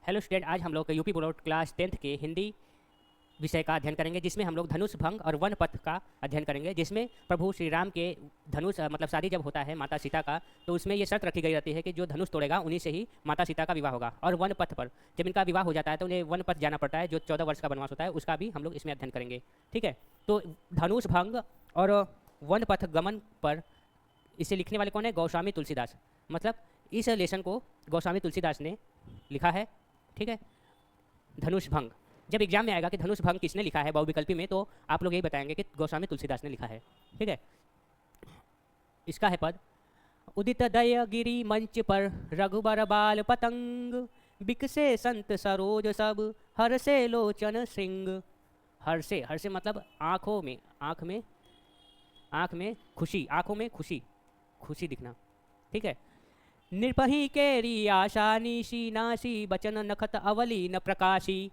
Hello student, आज हम लोग यूपी बोर्ड क्लास 10th के हिंदी विषय का अध्ययन करेंगे, जिसमें हम लोग धनुष भंग और वन पथ का अध्ययन करेंगे। जिसमें प्रभु श्री राम के धनुष मतलब शादी जब होता है माता सीता का, तो उसमें ये शर्त रखी गई रहती है कि जो धनुष तोड़ेगा उन्हीं से ही माता सीता का विवाह होगा। और वन पथ पर जब इनका विवाह हो जाता है तो उन्हें वन पथ जाना पड़ता है, जो 14 वर्ष का वनवास होता है, उसका भी हम लोग इसमें अध्ययन करेंगे। ठीक है, तो धनुष भंग और वन पथ गमन पर इसे लिखने वाले कौन है? गोस्वामी तुलसीदास। मतलब इस लेसन को गोस्वामी तुलसीदास ने लिखा है। ठीक है, धनुष भंग जब एग्जाम में आएगा कि धनुष भंग किसने लिखा है बहुविकल्पी में, तो आप लोग यही बताएंगे कि गोस्वामी तुलसीदास ने लिखा है। ठीक है, इसका है पद। उदित दय गिरी मंच पर रघुबर बाल पतंग, बिकसे संत सरोज सब हर से लोचन सिंह। हर से मतलब आंखों में, आंख में खुशी, आंखों में खुशी दिखना। ठीक है, निर्पही केरी आशा निशी नाशी बचन नखत अवली न प्रकाशी,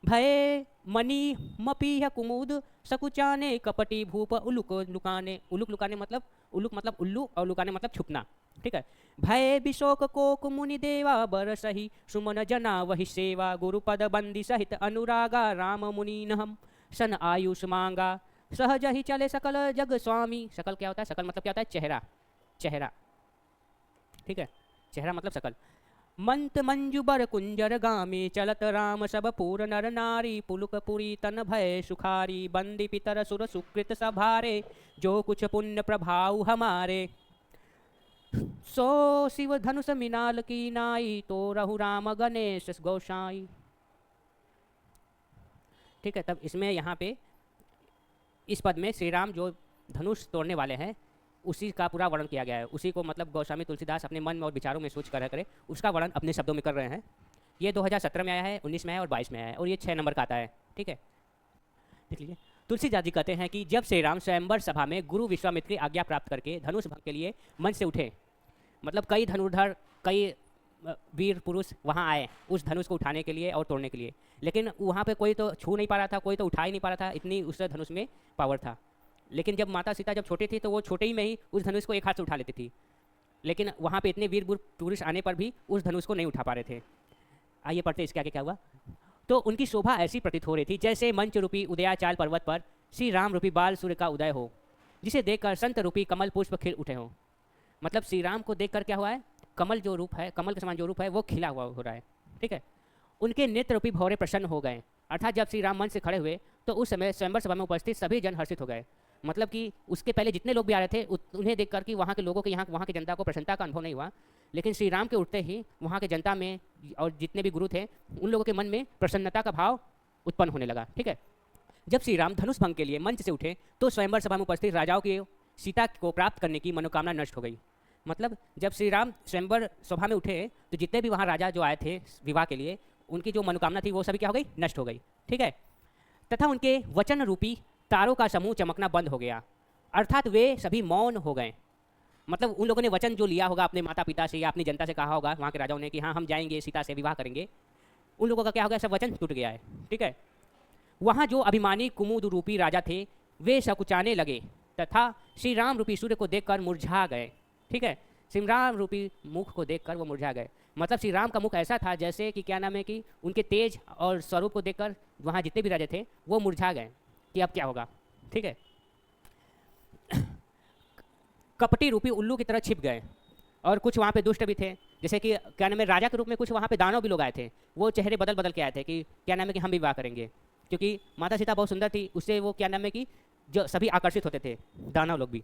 भय मणि मपीह कुमुद सकुचाने कपटी भूप उलुक लुकाने। उलुक लुकाने मतलब उल्लू और लुकाने मतलब छुपना। ठीक है, भय विशोक कोक मुनि देवा बर सही, सुमन जना वही सेवा गुरुपद बंदी सहित अनुरागा राम मुनि नहम सन आयुष मांगा, सहज ही चले सकल जग स्वामी। सकल क्या होता है? सकल मतलब क्या होता है? चेहरा। ठीक है, चेहरा मतलब सकल। मंत मंजुबर कुंजर गामी चलत राम सब पूर नर नारी, पुलुक पुरी तन भय सुखारी, बंदी पितर सुर सुकृत सभारे, जो कुछ पुण्य प्रभाव हमारे, सो शिव धनुष मिनाल की नाई, तो रहु राम गणेश गोसाई। ठीक है, तब इसमें यहाँ पे इस पद में श्री राम जो धनुष तोड़ने वाले हैं उसी का पूरा वर्णन किया गया है। उसी को मतलब गोस्वामी तुलसीदास अपने मन में और विचारों में सोच कर करे उसका वर्णन अपने शब्दों में कर रहे हैं। ये 2017 में आया है, 19 में आया और 22 में आया है, और ये 6 नंबर का आता है। ठीक है, देख लीजिए। तुलसीदास जी कहते हैं कि जब श्री राम स्वयंवर सभा में गुरु विश्वामित्र की आज्ञा प्राप्त करके धनुष भंग के लिए मंच से उठे, मतलब कई धनुर्धर, कई वीर पुरुष वहाँ आए उस धनुष को उठाने के लिए और तोड़ने के लिए, लेकिन वहाँ पे कोई तो छू नहीं पा रहा था, कोई तो उठा ही नहीं पा रहा था, इतनी उस धनुष में पावर था। लेकिन जब माता सीता जब छोटी थी तो वो छोटे ही में ही उस धनुष को एक हाथ से उठा लेती थी, लेकिन वहाँ पे इतने वीर पुरुष आने पर भी उस धनुष को नहीं उठा पा रहे थे। आइए पढ़ते इसके आगे क्या हुआ। तो उनकी शोभा ऐसी प्रतीत हो रही थी जैसे मंच रूपी उदयाचाल पर्वत पर श्री राम रूपी बाल सूर्य का उदय हो, जिसे देखकर संत रूपी कमल पुष्प खिल उठे हों। मतलब श्री राम को देखकर क्या हुआ है? कमल जो रूप है, कमल के समान जो रूप है वो खिला हुआ हो रहा है। ठीक है, उनके नेत्र रूपी भौरे प्रसन्न हो गए। अर्थात जब श्री राम मंच से खड़े हुए तो उस समय स्वयंवर सभा में उपस्थित सभी जन हर्षित हो गए। मतलब कि उसके पहले जितने लोग भी आ रहे थे उन्हें देखकर कि वहाँ के लोगों के वहाँ की जनता को प्रसन्नता का अनुभव नहीं हुआ, लेकिन श्री राम के उठते ही वहाँ के जनता में और जितने भी गुरु थे उन लोगों के मन में प्रसन्नता का भाव उत्पन्न होने लगा। ठीक है, जब श्री राम धनुष भंग के लिए मंच से उठे तो स्वयंवर सभा में उपस्थित राजाओं की सीता को प्राप्त करने की मनोकामना नष्ट हो गई। मतलब जब श्री राम स्वयंवर सभा में उठे तो जितने भी वहाँ राजा जो आए थे विवाह के लिए, उनकी जो मनोकामना थी वो सभी क्या हो गई? नष्ट हो गई। ठीक है, तथा उनके वचन रूपी तारों का समूह चमकना बंद हो गया, अर्थात वे सभी मौन हो गए। मतलब उन लोगों ने वचन जो लिया होगा अपने माता पिता से या अपनी जनता से कहा होगा वहाँ के राजाओं ने कि हाँ हम जाएंगे सीता से विवाह करेंगे, उन लोगों का क्या हो गया? सब वचन टूट गया है। ठीक है, वहाँ जो अभिमानी कुमुद रूपी राजा थे वे सकुचाने लगे तथा श्री राम रूपी सूर्य को देखकर मुरझा गए। ठीक है, श्री राम रूपी मुख को देखकर वो मुरझा गए। मतलब श्री राम का मुख ऐसा था जैसे कि क्या नाम है कि उनके तेज और स्वरूप को देखकर वहाँ जितने भी राजा थे वो मुरझा गए कि अब क्या होगा। ठीक है, कपटी रूपी उल्लू की तरह छिप गए। और कुछ वहाँ पे दुष्ट भी थे, जैसे कि क्या नाम है राजा के रूप में कुछ वहाँ पे दानव भी लोग आए थे, वो चेहरे बदल बदल के आए थे कि क्या नाम है कि हम भी विवाह करेंगे, क्योंकि माता सीता बहुत सुंदर थी, उससे वो क्या नाम है कि जो सभी आकर्षित होते थे, दानव लोग भी।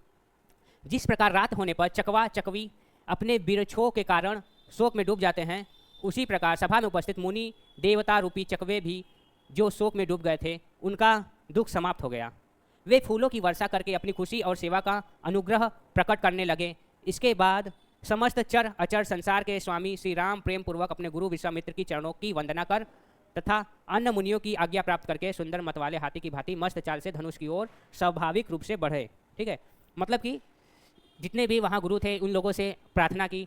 जिस प्रकार रात होने पर चकवा चकवी अपने बिरछों के कारण शोक में डूब जाते हैं, उसी प्रकार सभा में उपस्थित मुनि देवता रूपी चकवे भी जो शोक में डूब गए थे उनका दुख समाप्त हो गया। वे फूलों की वर्षा करके अपनी खुशी और सेवा का अनुग्रह प्रकट करने लगे। इसके बाद समस्त चर अचर संसार के स्वामी श्री राम प्रेम पूर्वक अपने गुरु विश्वामित्र की चरणों की वंदना कर तथा अन्य मुनियों की आज्ञा प्राप्त करके सुंदर मत वाले हाथी की भांति मस्त चाल से धनुष की ओर स्वाभाविक रूप से बढ़े। ठीक है, मतलब कि जितने भी वहाँ गुरु थे उन लोगों से प्रार्थना की,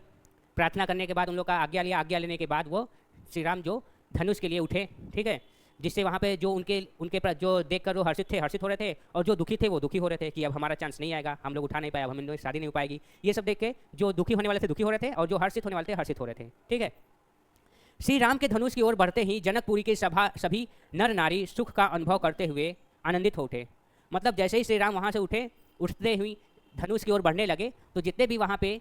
प्रार्थना करने के बाद उन लोग का आज्ञा लिया, आज्ञा लेने के बाद वो श्री राम जो धनुष के लिए उठे। ठीक है, जिससे वहाँ पे जो उनके पर जो देखकर वो हर्षित हो रहे थे, और जो दुखी थे वो दुखी हो रहे थे कि अब हमारा चांस नहीं आएगा, हम लोग उठा नहीं पाए, अब हमें शादी नहीं हो पाएगी। ये सब देख के जो दुखी होने वाले थे दुखी हो रहे थे और जो हर्षित होने वाले थे हर्षित हो रहे थे। ठीक है, श्री राम के धनुष की ओर बढ़ते ही जनकपुरी के सभी नर नारी सुख का अनुभव करते हुए आनंदित हो उठे। मतलब जैसे ही श्री राम वहाँ से उठते हुए धनुष की ओर बढ़ने लगे तो जितने भी वहाँ पे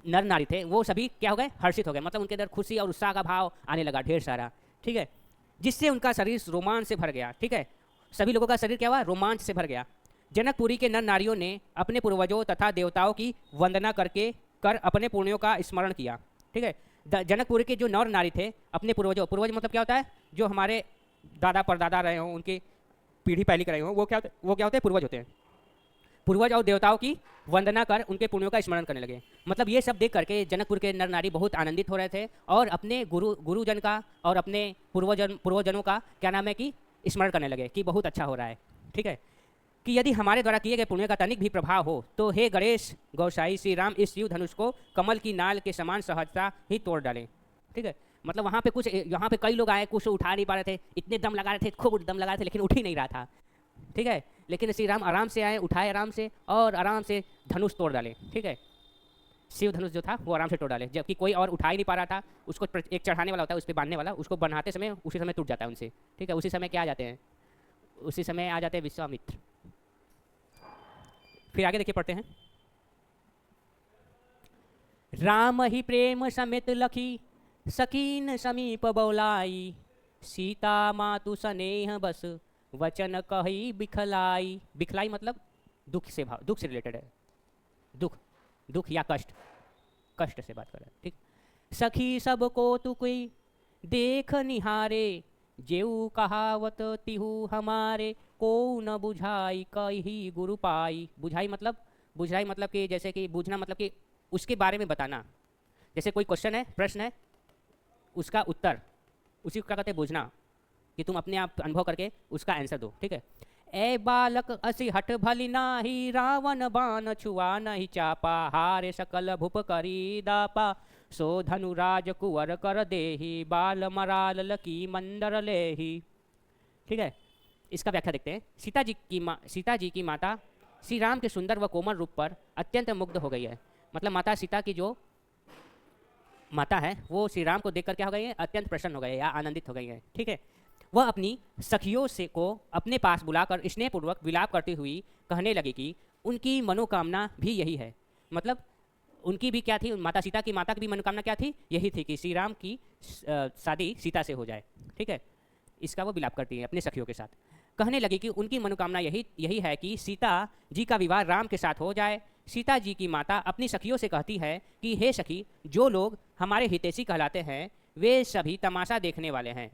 नर नारी थे वो सभी क्या हो गए, हर्षित हो गए। मतलब उनके अंदर खुशी और उत्साह का भाव आने लगा ढेर सारा, ठीक है, जिससे उनका शरीर रोमांच से भर गया। ठीक है, सभी लोगों का शरीर क्या हुआ, रोमांच से भर गया। जनकपुरी के नर नारियों ने अपने पूर्वजों तथा देवताओं की वंदना कर अपने पुण्यों का स्मरण किया। ठीक है, जनकपुरी के जो नर नारी थे अपने पूर्वज मतलब क्या होता है, जो हमारे दादा परदादा रहे हों, उनकी पीढ़ी पहली के रहे हों, वो क्या होते हैं, पूर्वज होते हैं। पूर्वज और देवताओं की वंदना कर उनके पुण्यों का स्मरण करने लगे। मतलब ये सब देख करके जनकपुर के नर नारी बहुत आनंदित हो रहे थे और अपने गुरुजन का और अपने पूर्वजनों का क्या नाम है कि स्मरण करने लगे कि बहुत अच्छा हो रहा है। ठीक है, कि यदि हमारे द्वारा किए गए पुण्य का तनिक भी प्रभाव हो तो हे गणेश गौसाई श्री राम इस शिव धनुष को कमल की नाल के समान सहजता ही तोड़ डालें। ठीक है, मतलब वहाँ पे यहाँ पे कई लोग आए, कुछ उठा नहीं पा रहे थे, इतने दम लगा रहे थे, खूब दम लगा रहे थे, लेकिन उठ ही नहीं रहा था। ठीक है, लेकिन श्री राम आराम से आए, उठाए आराम से और आराम से धनुष तोड़ डाले। ठीक है, शिव धनुष जो था वो आराम से तोड़ डाले, जबकि कोई और उठा ही नहीं पा रहा था। उसको एक चढ़ाने वाला होता है, उस पर बांधने वाला, उसको बनाते समय उसी समय टूट जाता है उनसे। ठीक है, उसी समय क्या आ जाते हैं, उसी समय आ जाते हैं विश्वामित्र। फिर आगे देखिए, पढ़ते हैं। राम ही प्रेम समेत लखी सकीन समीप बौलाई, सीता मातु स्नेह बस वचन कही बिखलाई। बिखलाई मतलब दुख से रिलेटेड है, दुख या कष्ट से बात कर रहा है। ठीक, सखी सबको तु कोई देख निहारे, जेऊ कहावत तिहु हमारे, को न बुझाई कही गुरु पाई। बुझाई मतलब कि जैसे कि बूझना मतलब कि उसके बारे में बताना। जैसे कोई क्वेश्चन है, प्रश्न है, उसका उत्तर, उसी को क्या कहते हैं, बूझना, कि तुम अपने आप अनुभव करके उसका आंसर दो। ठीक है, ए बालक असि हट भली नाही, रावण बाण छुआ नहीं चापा, हारे सकल भूप करी दापा, सो धनुराज कुंवर कर देही, बाल मराल लकी मंदर लेही। ठीक है, इसका व्याख्या देखते हैं। सीता जी की माता श्री राम के सुंदर व कोमल रूप पर अत्यंत मुग्ध हो गई है। मतलब माता सीता की जो माता है वो श्री राम को देखकर क्या हो गई है, अत्यंत प्रसन्न हो गई है या आनंदित हो गई है। ठीक है, वह अपनी सखियों से को अपने पास बुलाकर स्नेहपूर्वक विलाप करती हुई कहने लगी कि उनकी मनोकामना भी यही है। मतलब उनकी भी क्या थी, माता सीता की माता की भी मनोकामना क्या थी, यही थी कि श्री राम की शादी सीता से हो जाए। ठीक है, इसका वो विलाप करती है अपने सखियों के साथ। कहने लगी कि उनकी मनोकामना यही है कि सीता जी का विवाह राम के साथ हो जाए। सीता जी की माता अपनी सखियों से कहती है कि हे सखी, जो लोग हमारे हितैषी कहलाते हैं वे सभी तमाशा देखने वाले हैं।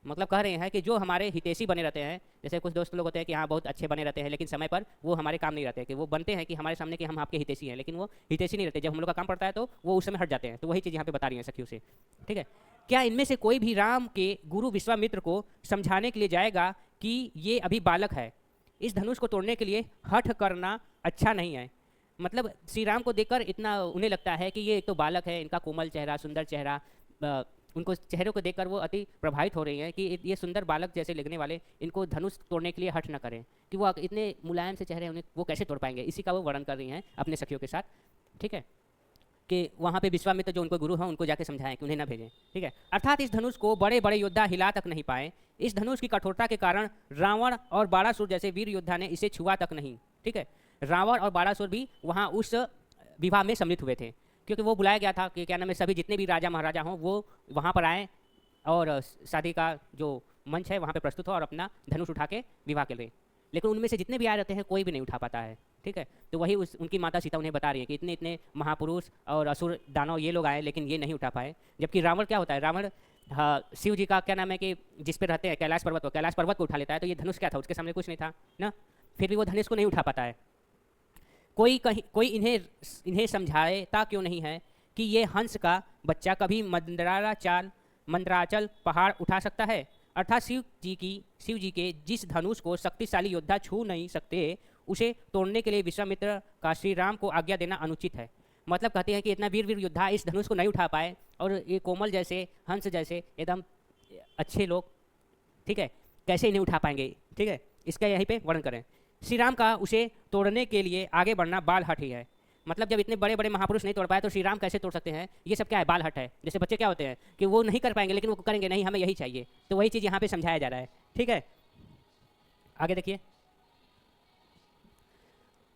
मतलब कह रहे हैं कि जो हमारे हितैषी बने रहते हैं, जैसे कुछ दोस्त लोग होते हैं कि हाँ बहुत अच्छे बने रहते हैं, लेकिन समय पर वो हमारे काम नहीं रहते, कि वो बनते हैं कि हमारे सामने कि हम आपके हितैषी हैं, लेकिन वो हितैषी नहीं रहते। जब हम लोग का काम पड़ता है तो वो उस समय हट जाते हैं। तो वही चीज़ यहाँ पे बता रही हैं सखियों से। ठीक है, क्या इनमें से कोई भी राम के गुरु विश्वामित्र को समझाने के लिए जाएगा कि ये अभी बालक है, इस धनुष को तोड़ने के लिए हठ करना अच्छा नहीं है। मतलब श्री राम को देखकर इतना उन्हें लगता है कि ये एक तो बालक है, इनका कोमल चेहरा, सुंदर चेहरा, उनको चेहरों को देखकर वो अति प्रभावित हो रही हैं कि ये सुंदर बालक जैसे लगने वाले इनको धनुष तोड़ने के लिए हठ न करें, कि वो इतने मुलायम से चेहरे उन्हें वो कैसे तोड़ पाएंगे। इसी का वो वर्णन कर रही हैं अपने सखियों के साथ। ठीक है, कि वहाँ पे विश्वामित्र जो उनको गुरु हैं उनको जाके समझाएं कि उन्हें ना भेजें। ठीक है, अर्थात इस धनुष को बड़े बड़े योद्धा हिला तक नहीं पाए। इस धनुष की कठोरता के कारण रावण और बाणासुर जैसे वीर योद्धा ने इसे छुआ तक नहीं। ठीक है, रावण और बाणासुर भी वहाँ उस विवाह में सम्मिलित हुए थे, क्योंकि वो बुलाया गया था कि क्या नाम है, सभी जितने भी राजा महाराजा हों वो वहाँ पर आएँ और शादी का जो मंच है वहाँ पे प्रस्तुत हो और अपना धनुष उठा के विवाह के लिए। लेकिन उनमें से जितने भी आए रहते हैं कोई भी नहीं उठा पाता है। ठीक है, तो वही उनकी माता सीता उन्हें बता रही है कि इतने इतने महापुरुष और असुर दानव ये लोग आए लेकिन ये नहीं उठा पाए। जबकि रावण क्या होता है, रावण शिव जी का क्या नाम है कि जिस पे रहते हैं कैलाश पर्वत को उठा लेता है। तो ये धनुष क्या था, उसके सामने कुछ नहीं था ना, फिर भी वो धनुष को नहीं उठा पाता है। कोई इन्हें समझाता क्यों नहीं है कि ये हंस का बच्चा कभी मंदराचल पहाड़ उठा सकता है। अर्थात शिव जी के जिस धनुष को शक्तिशाली योद्धा छू नहीं सकते, उसे तोड़ने के लिए विश्वामित्र का श्री राम को आज्ञा देना अनुचित है। मतलब कहते हैं कि इतना वीर योद्धा इस धनुष को नहीं उठा पाए और ये कोमल जैसे हंस जैसे एकदम अच्छे लोग, ठीक है, कैसे इन्हें उठा पाएंगे। ठीक है, इसका यहीं पे वर्णन करें। श्री राम का उसे तोड़ने के लिए आगे बढ़ना बाल हठ ही है। मतलब जब इतने बड़े बड़े महापुरुष नहीं तोड़ पाए तो श्री राम कैसे तोड़ सकते हैं? ये सब क्या है, बाल हट है। जैसे बच्चे क्या होते हैं कि वो नहीं कर पाएंगे लेकिन वो करेंगे, नहीं हमें यही चाहिए। तो वही चीज़ यहाँ पे समझाया जा रहा है। ठीक है, आगे देखिए।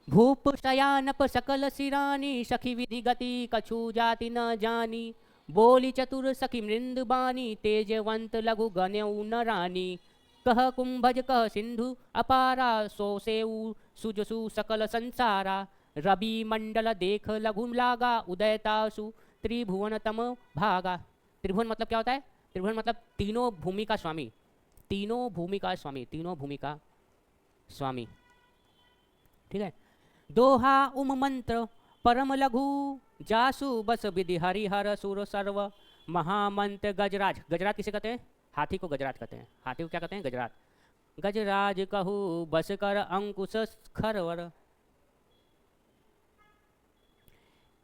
भूप शयानप सकल सिरानी, सखी विधि गति कछु जाति न जानी। बोली चतुर सखी मृंद बानी, तेजवंत लघु गण्यऊ न रानी। कह कुंभज कह सिंधु अपारा, सो सेऊ सुजसु सकल संसारा। रवि मंडल देख लघु लागा, उदयतासु त्रिभुवन तम भागा। त्रिभुवन मतलब क्या होता है? त्रिभुवन मतलब तीनों भूमि का स्वामी, तीनों भूमि का स्वामी, तीनों भूमि का स्वामी। ठीक है। दोहा उम मंत्र परम लघु, जासु बस विधि हरिहर सुर सर्व। महामंत्र गजराज, गजराज किसे कहते हैं? हाथी को गजराज कहते हैं। हाथी को क्या कहते हैं? गजराज। गजराज कहू बस कर अंकुश खरवर।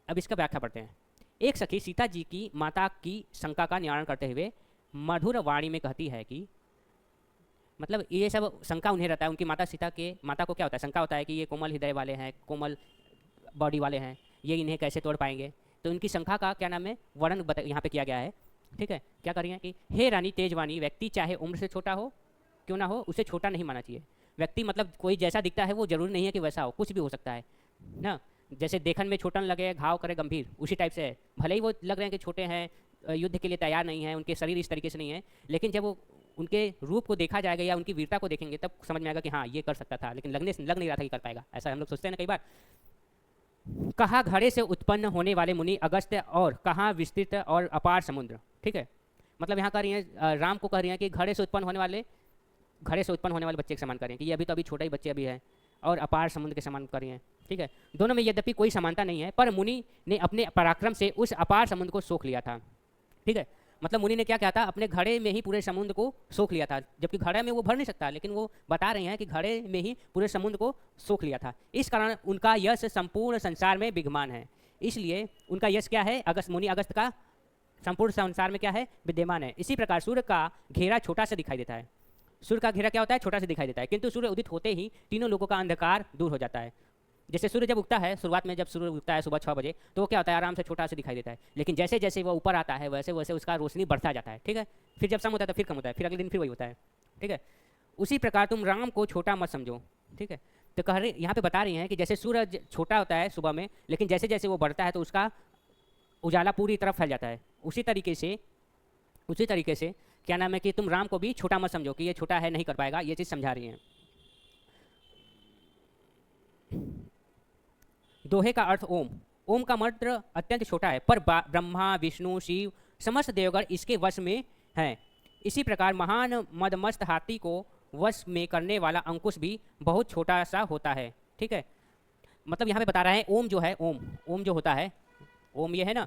अब इसका व्याख्या पढ़ते हैं। एक सखी सीता जी की माता की शंका का निवारण करते हुए मधुर वाणी में कहती है कि, मतलब ये सब शंका उन्हें रहता है, उनकी माता को क्या होता है? शंका होता है कि ये कोमल हृदय वाले हैं, कोमल बॉडी वाले हैं, ये इन्हें कैसे तोड़ पाएंगे। तो उनकी शंका का क्या नाम है, वर्णन यहाँ पे किया गया है। ठीक है, क्या कर रही हैं कि हे रानी तेजवानी, व्यक्ति चाहे उम्र से छोटा हो क्यों ना हो, उसे छोटा नहीं मानना चाहिए। व्यक्ति मतलब कोई जैसा दिखता है वो जरूरी नहीं है कि वैसा हो, कुछ भी हो सकता है ना। जैसे देखन में छोटन लगे घाव करे गंभीर, उसी टाइप से है। भले ही वो लग रहे हैं कि छोटे हैं, युद्ध के लिए तैयार नहीं है, उनके शरीर इस तरीके से नहीं है, लेकिन जब वो उनके रूप को देखा जाएगा या उनकी वीरता को देखेंगे तब समझ में आएगा कि हाँ ये कर सकता था, लेकिन लग नहीं रहा था कि कर पाएगा। ऐसा हम लोग सोचते हैं ना कई बार। कहाँ घड़े से उत्पन्न होने वाले मुनि अगस्त, और कहाँ विस्तृत और अपार समुद्र। ठीक है, मतलब यहाँ कह रही हैं, राम को कह रही हैं कि घड़े से उत्पन्न होने वाले बच्चे के समान कर रही हैं कि ये अभी छोटा ही बच्चे अभी है, और अपार समुद्र के समान कर रही हैं। ठीक है, दोनों में यद्यपि कोई समानता नहीं है, पर मुनि ने अपने पराक्रम से उस अपार समुद्र को सोख लिया था। ठीक है, मतलब मुनि ने क्या किया था, अपने घड़े में ही पूरे समुद्र को सोख लिया था, जबकि घड़े में वो भर नहीं सकता, लेकिन वो बता रहे हैं कि घड़े में ही पूरे समुद्र को सोख लिया था। इस कारण उनका यश संपूर्ण संसार में विद्यमान है। इसलिए उनका यश क्या है, मुनि अगस्त का संपूर्ण संसार में क्या है, विद्यमान है। इसी प्रकार सूर्य का घेरा छोटा सा दिखाई देता है। सूर्य का घेरा क्या होता है, छोटा सा दिखाई देता है, किंतु सूर्य उदित होते ही तीनों लोगों का अंधकार दूर हो जाता है। जैसे सूर्य जब उगता है, शुरुआत में जब सूर्य उगता है सुबह 6 बजे, तो वो क्या होता है, आराम से छोटा सा दिखाई देता है, लेकिन जैसे जैसे वो ऊपर आता है वैसे वैसे उसका रोशनी बढ़ता जाता है। ठीक है, फिर जब शाम होता है तो फिर कम होता है, फिर अगले दिन फिर वही होता है। ठीक है, उसी प्रकार तुम राम को छोटा मत समझो। ठीक है, तो कह रहे यहाँ पे बता रही हैं कि जैसे सूरज छोटा होता है सुबह में, लेकिन जैसे जैसे वो बढ़ता है तो उसका उजाला पूरी तरफ फैल जाता है। उसी तरीके से क्या नाम है कि तुम राम को भी छोटा मत समझो कि ये छोटा है, नहीं कर पाएगा, ये चीज़ समझा रही हैं। दोहे का अर्थ ओम। ओम का मंत्र अत्यंत छोटा है, पर ब्रह्मा विष्णु शिव समस्त देवगण इसके वश में हैं। इसी प्रकार महान मदमस्त हाथी को वश में करने वाला अंकुश भी बहुत छोटा सा होता है। ठीक है, मतलब यहाँ पे बता रहा है ओम जो है, ओम जो होता है, ओम ये है ना,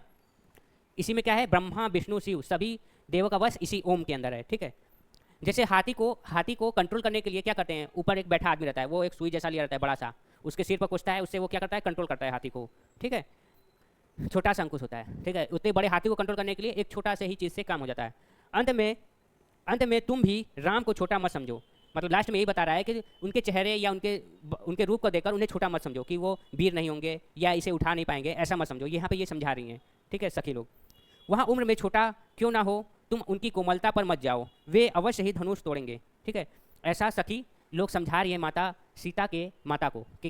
इसी में क्या है, ब्रह्मा विष्णु शिव सभी देवों का वश इसी ओम के अंदर है। ठीक है, जैसे हाथी को कंट्रोल करने के लिए क्या करते हैं, ऊपर एक बैठा आदमी रहता है, वो एक सुई जैसा लिया रहता है बड़ा सा, उसके सिर पर कुछता है, उससे वो क्या करता है, कंट्रोल करता है हाथी को। ठीक है, छोटा सा अंकुश होता है। ठीक है, उतने बड़े हाथी को कंट्रोल करने के लिए एक छोटा से ही चीज़ से काम हो जाता है। अंत में तुम भी राम को छोटा मत समझो। मतलब लास्ट में यही बता रहा है कि उनके चेहरे या उनके रूप को देखकर उन्हें छोटा मत समझो कि वो वीर नहीं होंगे या इसे उठा नहीं पाएंगे, ऐसा मत समझो। यहाँ पे ये समझा रही हैं। ठीक है सखी लोग, वहाँ उम्र में छोटा क्यों ना हो, तुम उनकी कोमलता पर मत जाओ, वे अवश्य ही धनुष तोड़ेंगे। ठीक है, ऐसा सखी लोग समझा रही है माता सीता के माता को कि